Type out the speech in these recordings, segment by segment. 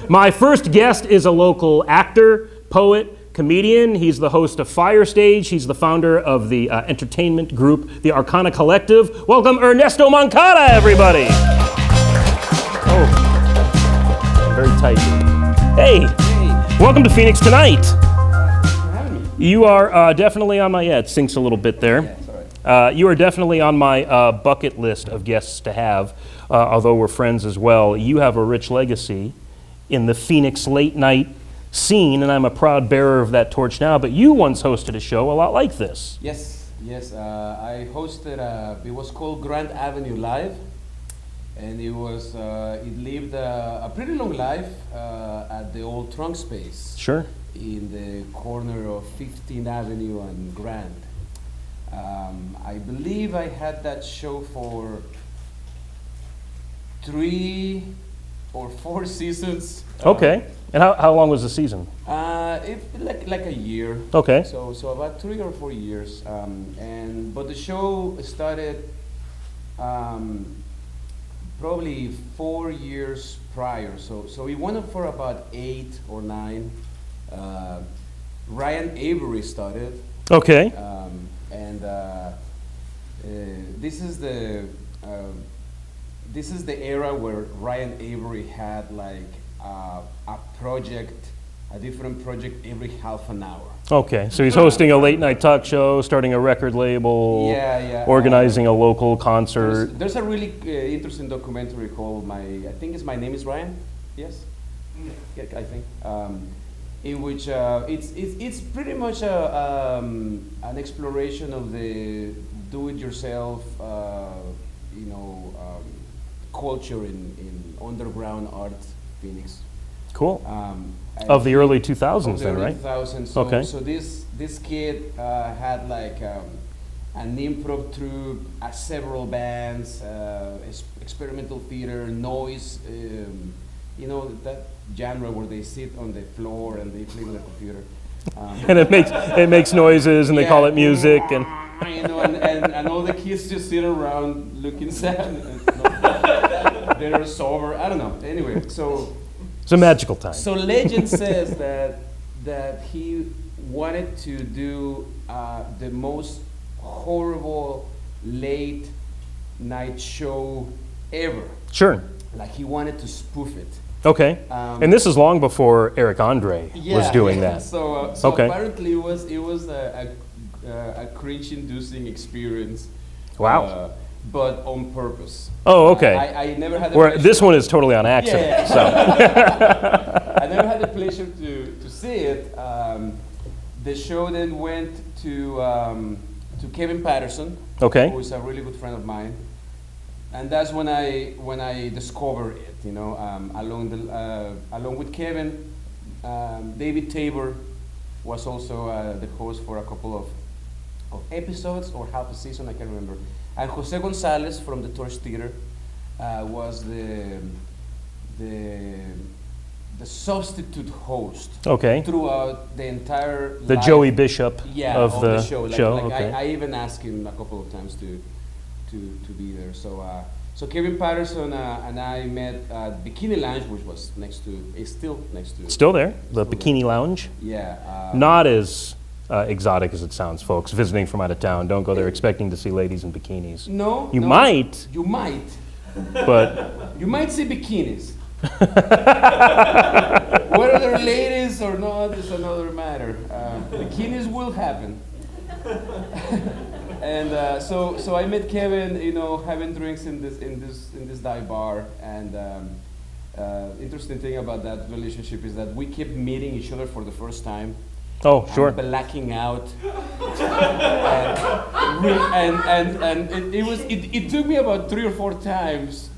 My first guest is a local actor, poet, comedian. He's the host of Fire Stage. He's the founder of the entertainment group, the Arcana Collective. Welcome, Ernesto Moncada, everybody. Oh, very tight. Hey, welcome to Phoenix Tonight. Thanks for having me. You are definitely on my, it sinks a little bit there. Yeah, it's all right. You are definitely on my bucket list of guests to have, although we're friends as well. You have a rich legacy in the Phoenix late night scene, and I'm a proud bearer of that torch now, but you once hosted a show a lot like this. Yes. I hosted, it was called Grand Avenue Live, and it lived a pretty long life at the old trunk space. Sure. In the corner of 15th Avenue and Grand. I believe I had that show for 3 or 4 seasons. Okay. And how long was the season? Like a year. Okay. So about 3 or 4 years. But the show started probably 4 years prior. So it went up for about 8 or 9. Ryan Avery started. Okay. This is the era where Ryan Avery had like a different project every half an hour. Okay, so he's hosting a late night talk show, starting a record label, organizing a local concert. There's a really interesting documentary called I think it's My Name is Ryan. Yes, yeah, I think. In which it's pretty much an exploration of the do-it-yourself, culture in underground art, Phoenix. Cool. Of the early 2000s, then, right? 2000s. So this kid had like an improv troupe, several bands, experimental theater, noise. That genre where they sit on the floor and they play with a computer. And it makes noises, and they call it music, and and all the kids just sit around looking sad. They're sober. I don't know. Anyway, so it's a magical time. So legend says that he wanted to do the most horrible late night show ever. Sure. Like he wanted to spoof it. Okay. And this is long before Eric Andre was doing that. So apparently it was a cringe-inducing experience. Wow. But on purpose. Oh, okay. I never had the pleasure. This one is totally on accident. Yeah. So. I never had the pleasure to see it. The show then went to Kevin Patterson, okay, who is a really good friend of mine, and that's when I discovered it. Along with Kevin, David Tabor was also the host for a couple of episodes or half a season, I can't remember. And Jose Gonzalez from the Torch Theater was the substitute host. Okay. Throughout the entire the life. Joey Bishop of the show. Okay. I even asked him a couple of times to be there. So Kevin Patterson and I met at Bikini Lounge, which was still there. The Bikini Lounge. Yeah. Not as exotic as it sounds, folks. Visiting from out of town, don't go there expecting to see ladies in bikinis. No. You might. You might. But you might see bikinis. Whether they're ladies or not is another matter. Bikinis will happen. And so I met Kevin, having drinks in this dive bar, and interesting thing about that relationship is that we kept meeting each other for the first time. Oh, sure. Blacking out, and it took me about 3 or 4 times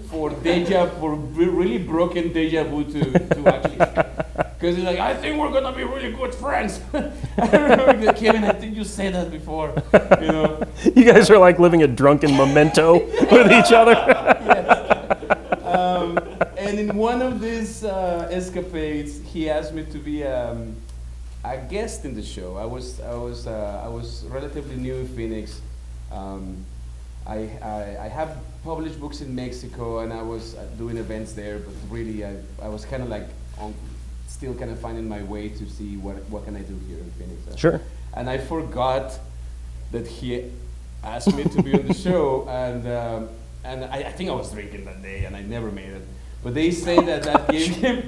for really broken deja vu to actually, because it's like, I think we're gonna be really good friends. I remember, Kevin, I think you said that before. You guys are like living a drunken memento with each other. Yes. And in one of these escapades, he asked me to be a guest in the show. I was relatively new in Phoenix. I have published books in Mexico, and I was doing events there, but really I was kind of like still kind of finding my way to see what can I do here in Phoenix. Sure. And I forgot that he asked me to be on the show, and I think I was drinking that day, and I never made it. But they say that gave him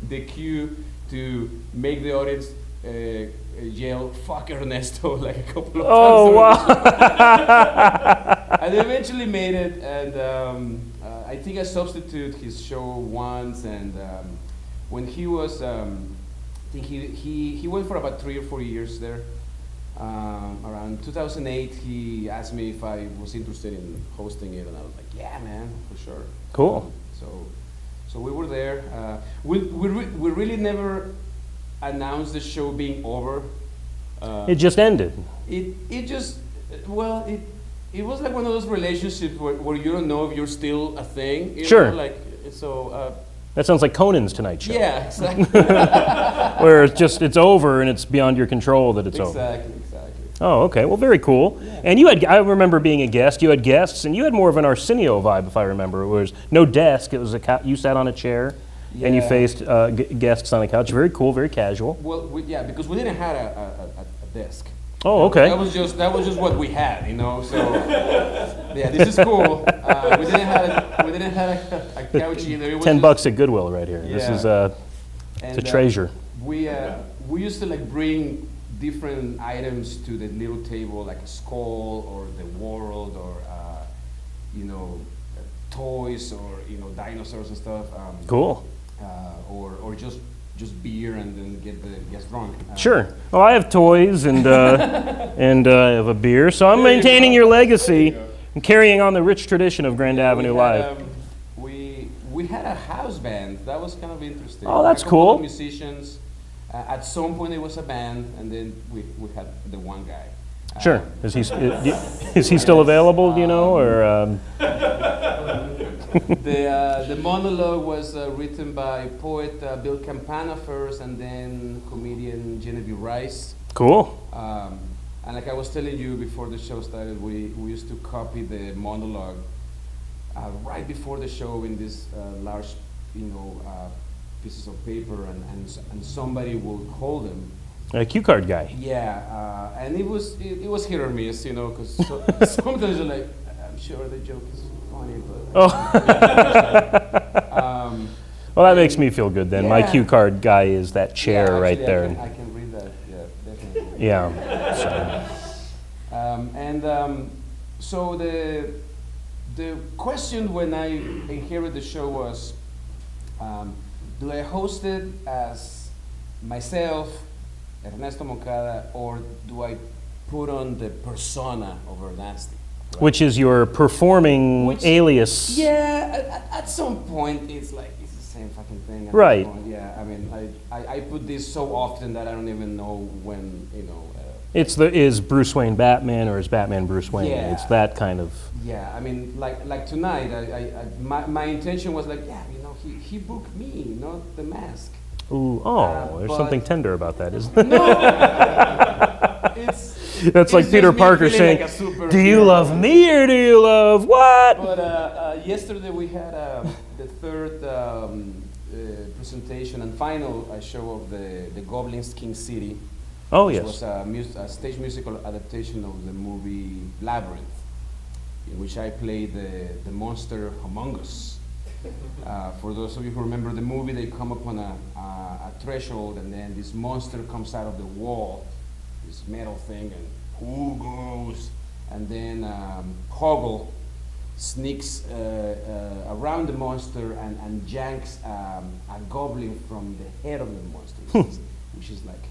the cue to make the audience yell "fuck Ernesto" like a couple of times. Oh wow! And they eventually made it, and I think I substituted his show once, and when he was, I think he went for about 3 or 4 years there. Around 2008, he asked me if I was interested in hosting it, and I was like, "Yeah, man, for sure." Cool. So we were there. We really never announced the show being over. It just ended. It just, well, it was like one of those relationships where you don't know if you're still a thing. You Sure. know, like, so. That sounds like Conan's Tonight Show. Yeah, exactly. Where it's over and it's beyond your control that it's over. Exactly. Oh, okay. Well, very cool. Yeah. And I remember being a guest. You had guests, and you had more of an Arsenio vibe, if I remember. It was no desk. It was you sat on a chair, and you Yeah. faced guests on a couch. Very cool, very casual. Well, because we didn't have a desk. Oh, okay. That was just what we had, you know. So yeah, this is cool. We didn't have a couch either. It was $10 at Goodwill right here. This Yeah. is it's a treasure. We used to like bring different items to the little table, like a skull or the world, or toys, or dinosaurs and stuff. Cool. Or just beer, and then get drunk. Sure. Well, I have toys and and I have a beer, so I'm maintaining your legacy and carrying on the rich tradition of Grand Avenue Live. We had a house band. That was kind of interesting. Oh, that's a couple cool. of musicians. At some point, it was a band, and then we had the one guy. Sure. Is he still available? Do you know, or? The monologue was written by poet Bill Campana first, and then comedian Genevieve Rice. Cool. And like I was telling you before the show started, we used to copy the monologue right before the show in this large, pieces of paper, and somebody would hold them. A cue card guy. Yeah, and it was hit or miss, because sometimes you're like, I'm sure the joke is funny, but. Oh. Well, that makes me feel good then. My Yeah. cue card guy is that chair Yeah, right actually, there. I can read that. Yeah, definitely. Yeah. So the question when I inherited the show was, do I host it as myself, Ernesto Moncada, or do I put on the persona of Ernasti? Right? Which is your performing alias. Yeah, at some point it's like it's the same fucking thing. At Right. that point. Yeah, I mean, I put this so often that I don't even know when, Is Bruce Wayne Batman or is Batman Bruce Wayne? Yeah. It's that kind of. Yeah, I mean, like tonight, my intention was like, he booked me, not the mask. Ooh, there's but- something tender about that, isn't there? No, That's like it's Peter just me Parker feeling saying, like a superhero. "Do you love me or do you love what?" But yesterday we had the third presentation and final show of the Goblins King City. Oh Which yes. was a stage musical adaptation of the movie Labyrinth, in which I played the monster Among Us. For those of you who remember the movie, they come upon a threshold, and then this monster comes out of the wall, this metal thing, and who goes? And then Hoggle sneaks around the monster and janks a goblin from the head of the monster, which is like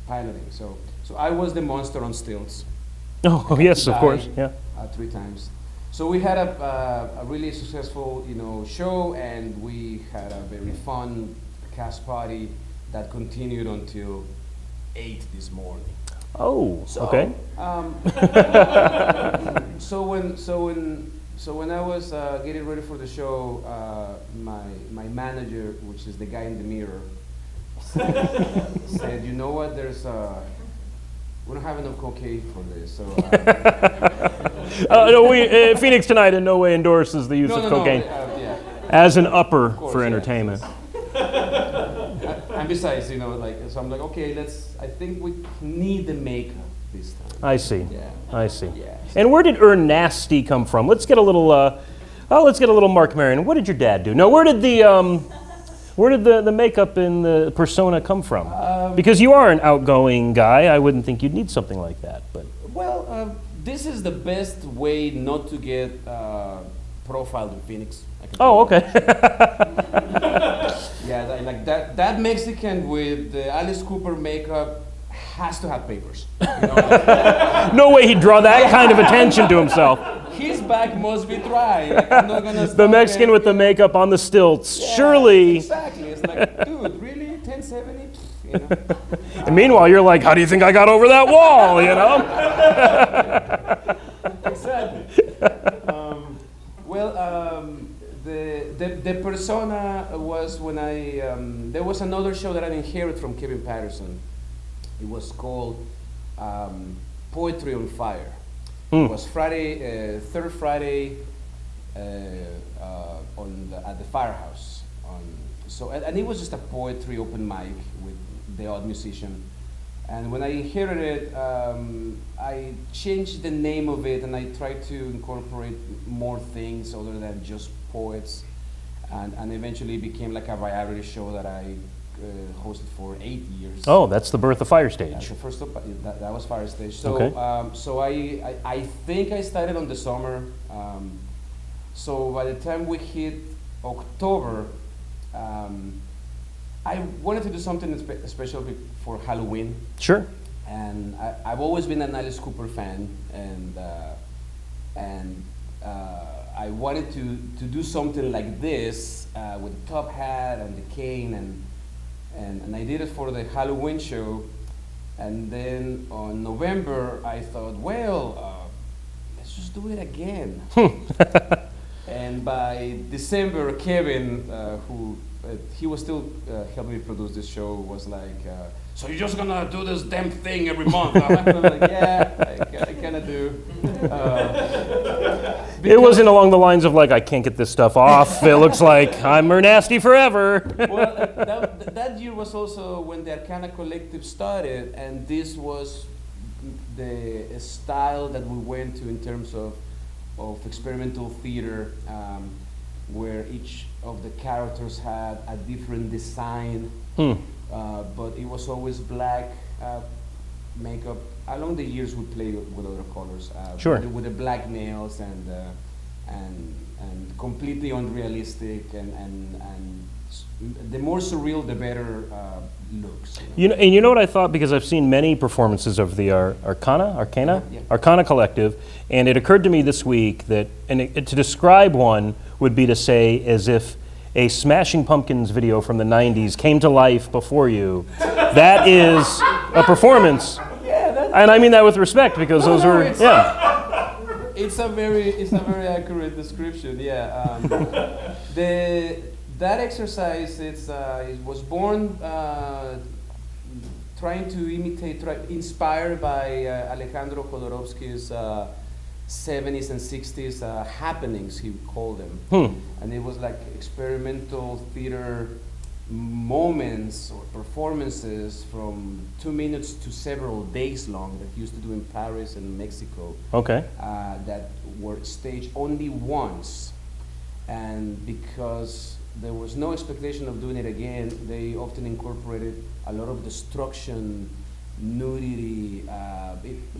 piloting. So I was the monster on stilts. Oh yes, of Died, course. Yeah. 3 times. So we had a really successful, show, and we had a very fun cast party that continued until 8 this morning. Oh. So, Okay. So when I was getting ready for the show, my manager, which is the guy in the mirror, said, "You know what? We don't have enough cocaine for this, so No, Phoenix Tonight in no way endorses the use of cocaine yeah. as an upper Of course, for yeah. entertainment. And besides, so I'm like, okay, I think we need the makeup this time. I see. Yeah. I see. Yeah. And where did Nasty come from? Let's get a little. Let's get a little Mark Marion. What did your dad do? No, where did the makeup and the persona come from? Because you are an outgoing guy, I wouldn't think you'd need something like that. But Well, this is the best way not to get profiled in Phoenix. I can oh, tell you. okay. Yeah, like that Mexican with the Alice Cooper makeup has to have papers. No way he'd draw that kind of attention to himself. His back must be dry. Like, I'm not gonna The stop Mexican it. with the makeup on the stilts. Yeah, Surely. Exactly. It's like, dude, really? 1070? And meanwhile, you're like, how do you think I got over that wall? Exactly. The persona was when there was another show that I inherited from Kevin Patterson. It was called Poetry on Fire. It was Friday, third Friday at the Firehouse. And it was just a poetry open mic with the odd musician. And when I inherited it, I changed the name of it and I tried to incorporate more things other than just poets. And eventually it became like a variety show that I hosted for 8 years. Oh, that's the birth of Fire That's Stage. the first that was Fire Stage. So, Okay. so I think I started on the summer. So by the time we hit October, I wanted to do something special for Halloween. Sure. And I've always been an Alice Cooper fan, and I wanted to do something like this with the top hat and the cane, and I did it for the Halloween show. And then on November, I thought, well, let's just do it again. And by December, Kevin, who he was still helping me produce this show, was like, so you're just gonna do this damn thing every month? I'm like, yeah, I kind of do. It wasn't along the lines of like, I can't get this stuff off. It looks like I'm nasty forever. Well, that year was also when the Arcana Collective started, and this was the style that we went to in terms of experimental theater, where each of the characters had a different design, but it was always black makeup. Along the years, we played with other colors, Sure. with the black nails and completely unrealistic, and the more surreal, the better looks. And you know what I thought, because I've seen many performances of the Arcana Collective, and it occurred to me this week that, to describe one would be to say as if a Smashing Pumpkins video from the 90s came to life before you. That is a performance. Yeah, And I mean that with respect, because those were, It's a very accurate description. Yeah. That exercise, it was born trying to imitate, inspired by Alejandro Jodorowsky's 70s and 60s happenings, he would call them. And it was like experimental theater moments or performances from 2 minutes to several days long that he used to do in Paris and Mexico. Okay. That were staged only once. And because there was no expectation of doing it again, they often incorporated a lot of destruction, nudity,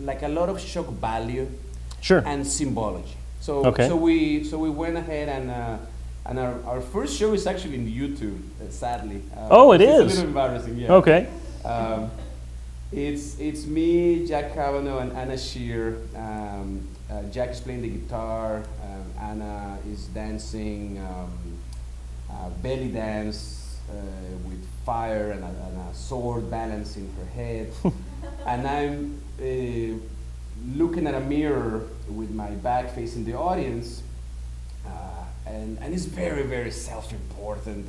like a lot of shock value. Sure. And symbology. So Okay. so we went ahead and our first show is actually in YouTube, sadly. Oh, it it's is? a little embarrassing, yeah. Okay. It's me, Jack Kavanaugh, and Anna Shear. Jack is playing the guitar. Anna is dancing belly dance with fire and a sword balancing her head. And I'm looking at a mirror with my back facing the audience, and it's very, very self-important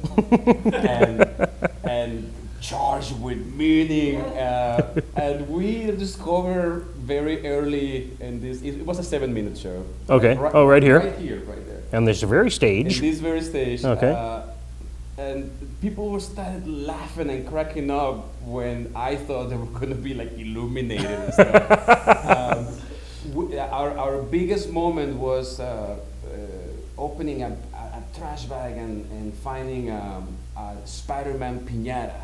and charged with screening, and we discovered very early in this. It was a 7-minute show. Okay. Right here. Right here, right there. And this very In stage. this very stage. Okay. And people were started laughing and cracking up when I thought they were going to be like illuminated and stuff. Our biggest moment was opening a trash bag and finding a Spider-Man piñata.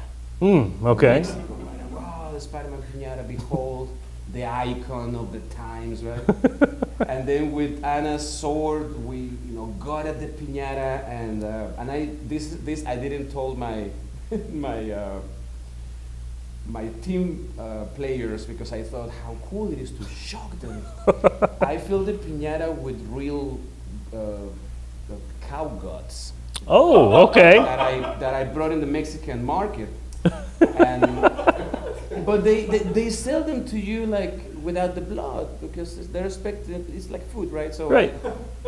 Okay. Mexico, right? Wow, the Spider-Man piñata, behold the icon of the times, right? And then with Anna's sword, we got at the piñata, and I didn't told my my team players because I thought how cool it is to shock them. I filled the piñata with real cow guts. Oh, okay. That I brought in the Mexican market, but they sell them to you like without the blood because they're expecting it's like food, right? So Right.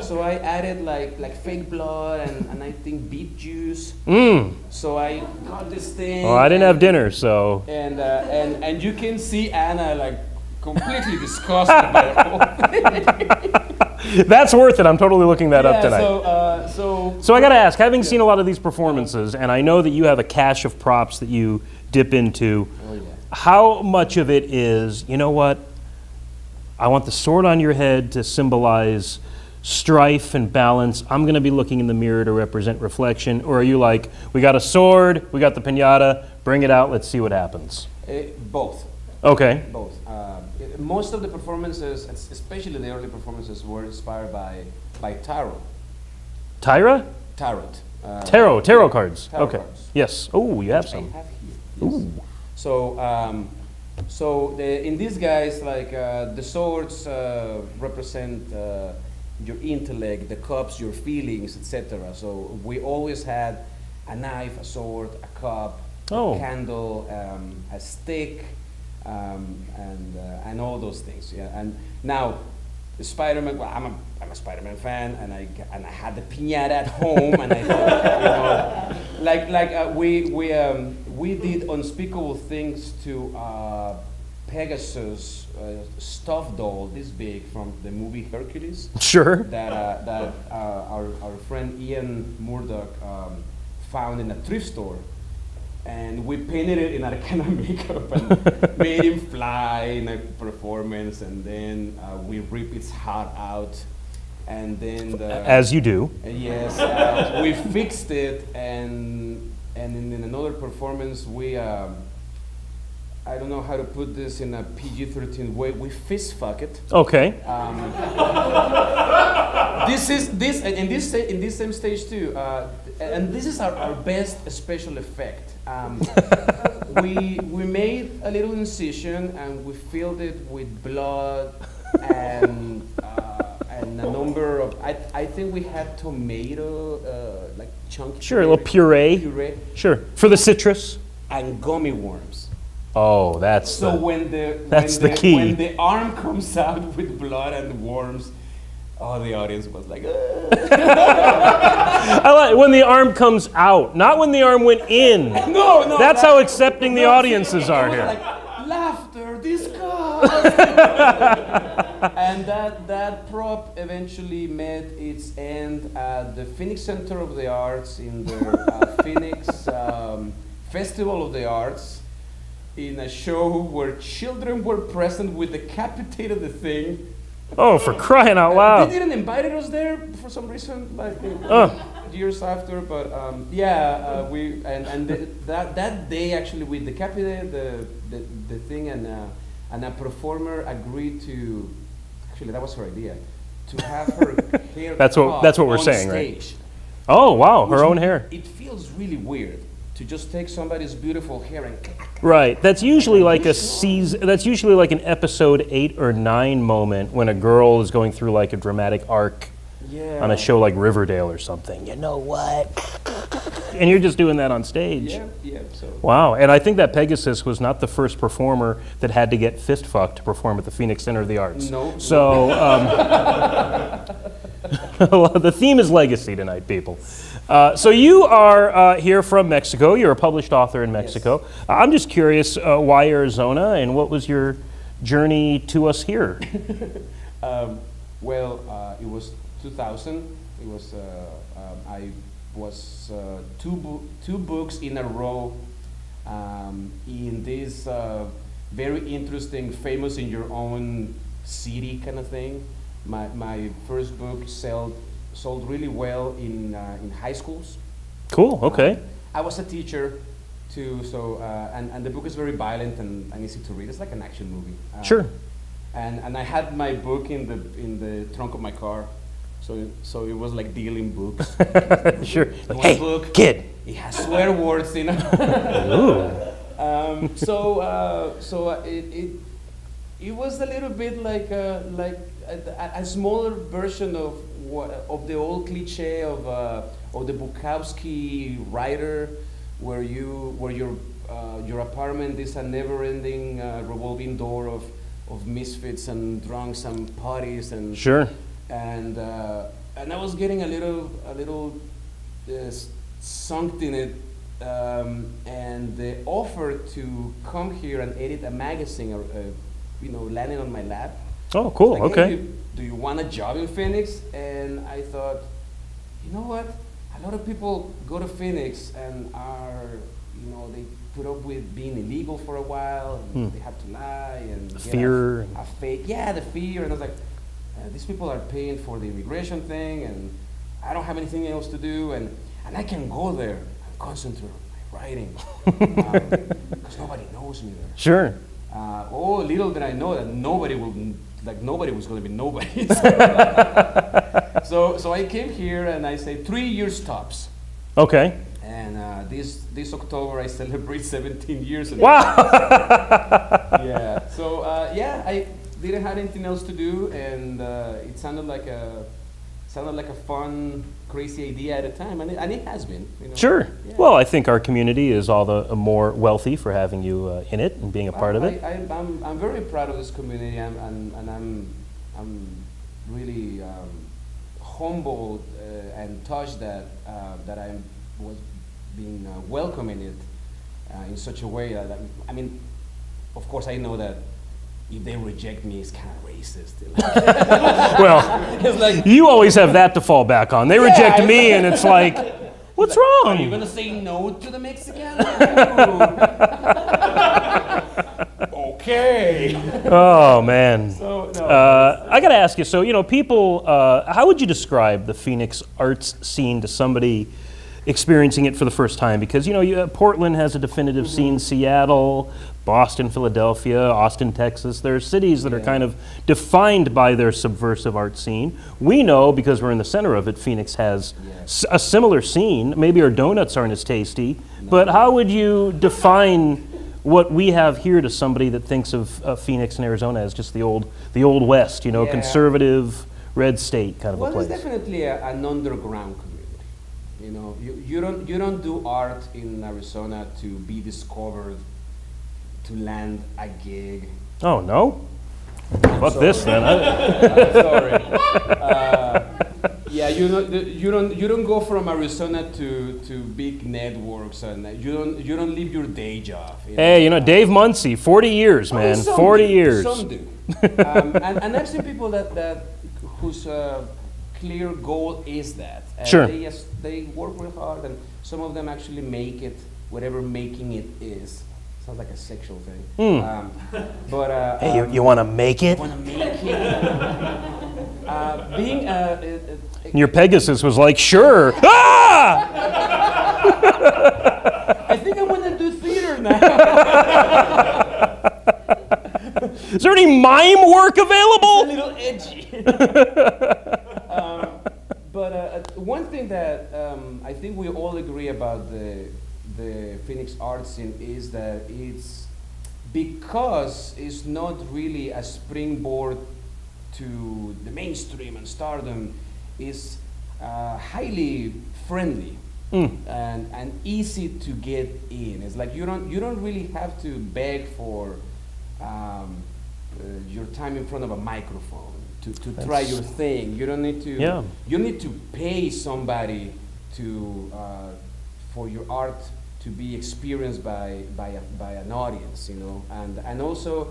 So I added like fake blood and I think beet juice. So I got this thing. Well, I didn't have dinner, so. And you can see Anna like completely disgusted by the whole thing. That's worth it. I'm totally looking that up tonight. So I got to ask, having seen a lot of these performances, and I know that you have a cache of props that you dip into, how much of it is, you know what, I want the sword on your head to symbolize strife and balance. I'm going to be looking in the mirror to represent reflection. Or are you like, we got a sword, we got the piñata, bring it out, let's see what happens? Both. Okay. Both. Most of the performances, especially the early performances, were inspired by tarot. Tyra? Tarot. Tarot cards. Tarot Okay. cards. Yes. Oh, you have I some. have here. Yes. So in these guys, like the swords represent your intellect, the cups, your feelings, etc. So we always had a knife, a sword, a cup, a candle, a stick, and all those things. Yeah. And now, Spider-Man. Well, I'm a Spider-Man fan, and I had the piñata at home, and I thought, we did unspeakable things to Pegasus stuffed doll this big from the movie Hercules. Sure. That our friend Ian Murdoch found in a thrift store. And we painted it in Arcana makeup and made him fly in a performance, and then we ripped its heart out, and then as you do. Yes, we fixed it, and in another performance we I don't know how to put this in a PG-13 way. We fist fuck it. Okay. In this same stage too, and this is our best special effect. We made a little incision and we filled it with blood and a number of. I think we had tomato like chunky. Sure, a little puree. Sure, for the citrus. And gummy worms. Oh, that's so the, when the key. When the arm comes out with blood and worms, oh, the audience was like, I like when the arm comes out, not when the arm went in. No. That's how accepting the audiences are here. Like, laughter, disgust. And that prop eventually met its end at the Phoenix Center of the Arts in the Phoenix Festival of the Arts, in a show where children were present. We decapitated the thing. Oh, for crying out loud. They didn't invite us there for some reason, like years after, but that day actually we decapitated the thing, and a performer agreed to, actually that was her idea, to have her hair That's what we're saying, stage. right? Oh, wow, her own hair. It feels really weird to just take somebody's beautiful hair and right. That's usually like that's usually like an episode 8 or 9 moment when a girl is going through like a dramatic arc on a show like Riverdale or something. You know what? And you're just doing that on stage. Yeah. So. Wow. And I think that Pegasus was not the first performer that had to get fist fucked to perform at the Phoenix Center of the Arts. No. So the theme is legacy tonight, people. So you are here from Mexico. You're a published author in Mexico. Yes. I'm just curious, why Arizona, and what was your journey to us here? It was 2000. It was I was two books in a row in this very interesting, famous in your own city kind of thing. My first book sold really well in high schools. Cool. Okay. I was a teacher too, so and the book is very violent and easy to read. It's like an action movie. Sure. And I had my book in the trunk of my car, so it was like dealing books. Sure. One Hey, book, kid. it has swear words in it. Ooh. It was a little bit like a smaller version of the old cliche of the Bukowski writer, where your apartment is a never-ending revolving door of misfits and drunks and parties and Sure. and I was getting a little sunk in it, and the offer to come here and edit a magazine, landing on my lap. Oh, cool. Like, Okay. hey, do you want a job in Phoenix? And I thought, you know what? A lot of people go to Phoenix and they put up with being illegal for a while, and they have to lie and get Fear. a fake, the fear. And I was like, these people are paying for the immigration thing, and I don't have anything else to do, and I can go there and concentrate on my writing because nobody knows me there. Sure. Little did I know that nobody was going to be nobody. So I came here and I say 3 years tops. Okay. And this October I celebrate 17 years. Wow. Yeah. So I didn't have anything else to do, and it sounded like a fun, crazy idea at the time, and it has been. Sure. Yeah. Well, I think our community is all the more wealthy for having you in it and being a part of it. I'm very proud of this community, and I'm really humbled and touched that I was being welcome in it in such a way that, of course I know that if they reject me, it's kind of racist. Well, It's like, you always have that to fall back on. They reject me, and it's like, what's are you wrong? gonna say no to the Mexican? Okay. Oh, man. So no. I got to ask you, so, people, how would you describe the Phoenix arts scene to somebody experiencing it for the first time? Because, Portland has a definitive scene, Seattle, Boston, Philadelphia, Austin, Texas. There are cities that are kind of defined by their subversive art scene. We know, because we're in the center of it, Phoenix has a similar scene. Maybe our donuts aren't as tasty, but how would you define what we have here to somebody that thinks of Phoenix and Arizona as just the old West, conservative, red state kind of a place? It's definitely an underground community. You don't do art in Arizona to be discovered, to land a gig. Oh, no? Fuck sorry. this then. Sorry. You don't go from Arizona to big networks, and you don't leave your day job. Hey, Dave Muncie, 40 years, man. Some 40 do, years. Some do. And I've seen people that whose clear goal is that. And Sure. They work real hard, and some of them actually make it, whatever making it is. Sounds like a sexual thing. But Hey, you want to make it? want to make it. Being Your Pegasus was like, sure. Ah! I think I want to do theater now. Is there any mime work A available? little edgy. But one thing that I think we all agree about the Phoenix art scene is that because it's not really a springboard to the mainstream and stardom, is highly friendly and easy to get in. It's like you don't really have to beg for your time in front of a microphone to try your thing. You don't need to. Yeah. You need to pay somebody to for your art to be experienced by an audience, you know, and also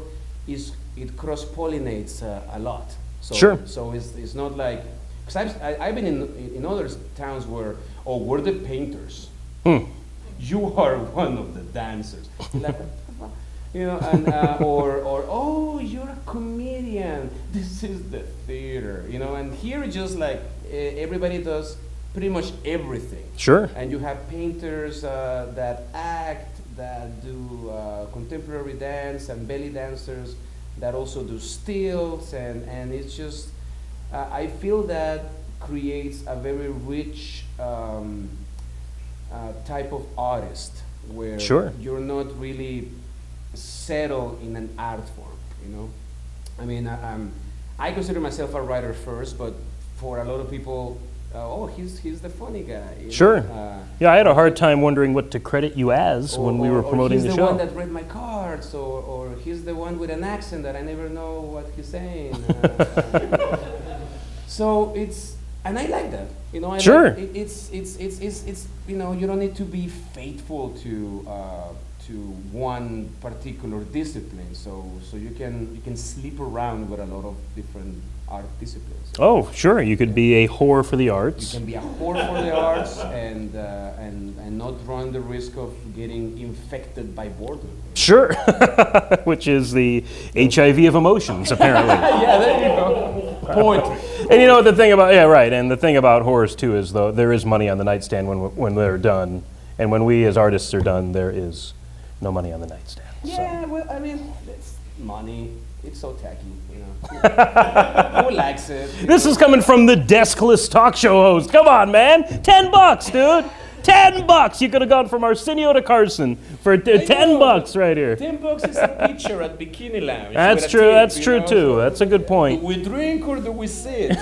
it cross-pollinates a lot. So, Sure. So it's not like, because I've been in other towns where, oh, we're the painters. You are one of the dancers. Like, you know, and or oh, you're a comedian. This is the theater, you know. And here it's just like everybody does pretty much everything. Sure. And you have painters that act, that do contemporary dance, and belly dancers that also do stills, and it's just I feel that creates a very rich type of artist where Sure. you're not really settled in an art form, you know. I mean, I consider myself a writer first, but for a lot of people, oh, he's the funny guy. You Sure. know? Yeah, I had a hard time wondering what to credit you as when we were promoting the he's show. the one that read my cards, or he's the one with an accent that I never know what he's saying. So it's, and I like that, you know. Sure. It's you know, you don't need to be faithful to one particular discipline, so you can sleep around with a lot of different art disciplines. Oh, sure. You could be a whore for the You arts. can be a whore for the arts and not run the risk of getting infected by boredom. Sure. Which is the HIV of emotions, apparently. Yeah, there you go. Point. And you know the thing about, yeah, right. And the thing about whores too is, though, there is money on the nightstand when they're done, and when we as artists are done, there is no money on the nightstand. Yeah, well, I mean, it's money. It's so tacky, you know. Who likes it? This is coming from the deskless talk show host. Come on, man. $10, dude. $10. You could have gone from Arsenio to Carson for $10 right here. $10 is a picture at Bikini Lounge. That's with a true. tip, That's you true know, too. so That's a good point. do we drink or do we sit?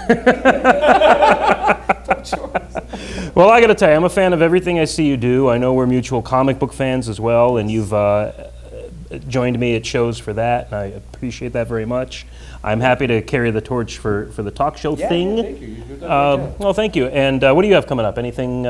Well, I got to tell you, I'm a fan of everything I see you do. I know we're mutual comic book fans as well, and you've joined me at shows for that, and I appreciate that very much. I'm happy to carry the torch for the talk show thing. Yeah, thank you. You do that right there. Well, thank you. And what do you have coming up? Anything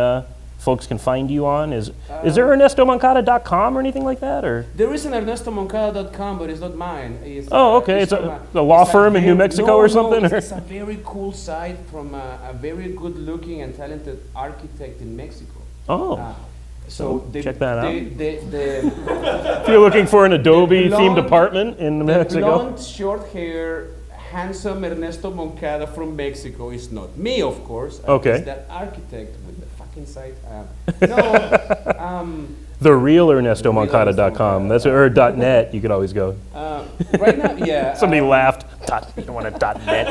folks can find you on? Is there ErnestoMoncada.com or anything like that? Or There is an ErnestoMoncada.com, but it's not mine. It's, oh, okay. It's from a law it's firm in New very- Mexico no, or something? No, or? it's a very cool site from a very good-looking and talented architect in Mexico. Oh, So check that out. The if you're looking for an Adobe themed blonde- apartment in Mexico. blonde, short hair, handsome Ernesto Moncada from Mexico is not me, of course. Okay. It's that architect with the fucking site. The real ErnestoMoncada.com. Moncada. That's or .net. You could always go. Right now, yeah. Somebody laughed. You don't want a .net.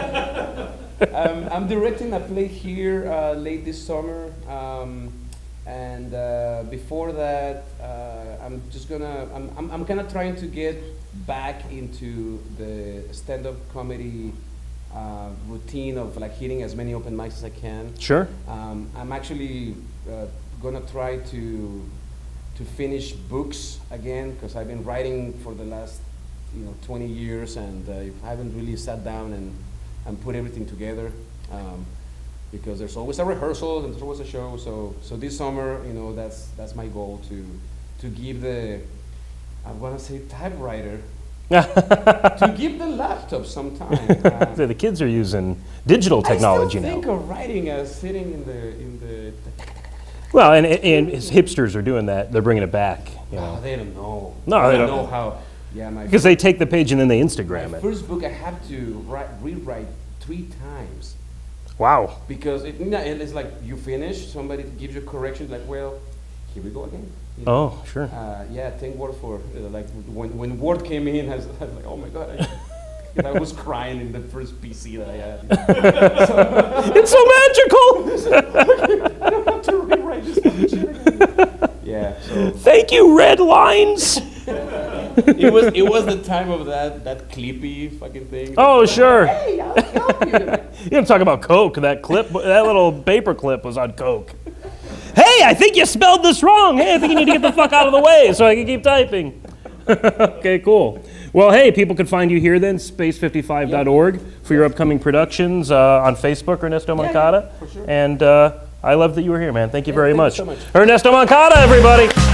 I'm directing a play here late this summer, and before that, I'm kind of trying to get back into the stand-up comedy routine of like hitting as many open mics as I can. Sure. I'm actually gonna try to finish books again because I've been writing for the last 20 years, and I haven't really sat down and put everything together. Because there's always a rehearsal and there's always a show. So this summer, that's my goal to give I want to say typewriter, to give the laptop some time. So the kids are using digital technology I still think now. of writing as sitting in the. Well, and hipsters are doing that. They're bringing it back. Oh, they don't know. No, they don't know how. Yeah, Because they take the page and then they Instagram my it. first book I have to rewrite 3 times. Wow. Because it's like you finish, somebody gives you corrections, like, well, here we go again. Oh, sure. Yeah, thank Word for like when Word came in, I was like, oh my god, I was crying in the first PC that I had. It's so magical. I don't have to rewrite this fucking shit again. Yeah. So Thank you, red lines. it was the time of that clippy fucking thing. Oh, sure. Hey, I'll help you. You don't talk about Coke. That little paper clip was on Coke. Hey, I think you spelled this wrong. Hey, I think you need to get the fuck out of the way so I can keep typing. Okay, cool. Well, hey, people can find you here then, space55.org for your upcoming productions, on Facebook, Ernesto Moncada. for sure. And I love that you were here, man. Thank you very Thank you much. so much. Ernesto Moncada, everybody.